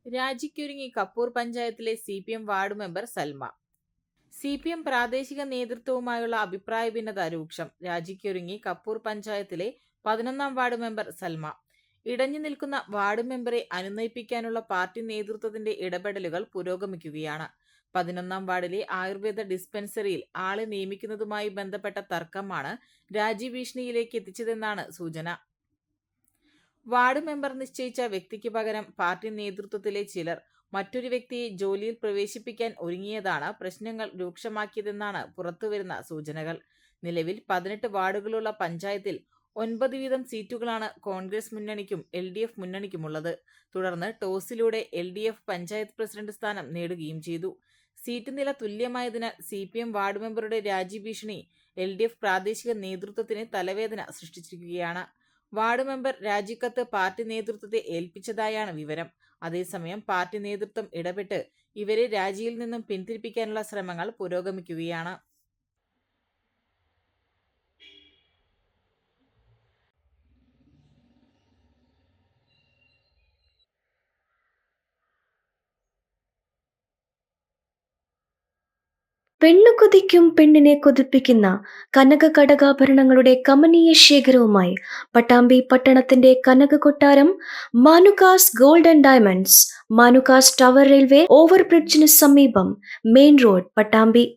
രാജിക്കൊരുങ്ങി കപ്പൂർ പഞ്ചായത്തിലെ CPM ward member Salma. CPM പ്രാദേശിക നേതൃത്വവുമായുള്ള അഭിപ്രായ ഭിന്നത രൂക്ഷം. രാജിക്കൊരുങ്ങി കപ്പൂർ പഞ്ചായത്തിലെ 11-ാം വാർഡ് മെമ്പർ സൽമ. ഇടഞ്ഞു നിൽക്കുന്ന വാർഡ് മെമ്പറെ അനുനയിപ്പിക്കാനുള്ള പാർട്ടി നേതൃത്വത്തിന്റെ ഇടപെടലുകൾ പുരോഗമിക്കുകയാണ്. 11-ാം വാർഡിലെ ആയുർവേദ ഡിസ്പെൻസറിയിൽ ആളെ നിയമിക്കുന്നതുമായി ബന്ധപ്പെട്ട തർക്കമാണ് രാജിഭീഷണിയിലേക്ക് എത്തിച്ചതെന്നാണ് സൂചന. വാർഡ് മെമ്പർ നിശ്ചയിച്ച വ്യക്തിക്ക് പകരം പാർട്ടി നേതൃത്വത്തിലെ ചിലർ മറ്റൊരു വ്യക്തിയെ ജോലിയിൽ പ്രവേശിപ്പിക്കാൻ ഒരുങ്ങിയതാണ് പ്രശ്നങ്ങൾ രൂക്ഷമാക്കിയതെന്നാണ് പുറത്തുവരുന്ന സൂചനകൾ. നിലവിൽ 18 വാർഡുകളുള്ള പഞ്ചായത്തിൽ 9 വീതം സീറ്റുകളാണ് കോൺഗ്രസ് മുന്നണിക്കും LDF മുന്നണിക്കുമുള്ളത്. തുടർന്ന് ടോസിലൂടെ LDF പഞ്ചായത്ത് പ്രസിഡന്റ് സ്ഥാനം നേടുകയും ചെയ്തു. സീറ്റ് നില തുല്യമായതിനാൽ CPM വാർഡ് മെമ്പറുടെ രാജിഭീഷണി LDF പ്രാദേശിക നേതൃത്വത്തിന് തലവേദന സൃഷ്ടിച്ചിരിക്കുകയാണ്. വാർഡ് മെമ്പർ രാജിക്കത്ത് പാർട്ടി നേതൃത്വത്തെ ഏൽപ്പിച്ചതായാണ് വിവരം. അതേസമയം പാർട്ടി നേതൃത്വം ഇടപെട്ട് ഇവരെ രാജിയിൽ നിന്നും പിന്തിരിപ്പിക്കാനുള്ള ശ്രമങ്ങൾ പുരോഗമിക്കുകയാണ്. പെണ്ണു കൊതിക്കും പെണ്ണിനെ കൊതിപ്പിക്കുന്ന കനക കടകാഭരണങ്ങളുടെ കമനീയ ശേഖരവുമായി പട്ടാമ്പി പട്ടണത്തിന്റെ കനക കൊട്ടാരം Manukas gold and diamonds, Manukas tower railway ഓവർബ്രിഡ്ജിന് സമീപം, മെയിൻ റോഡ്, പട്ടാമ്പി.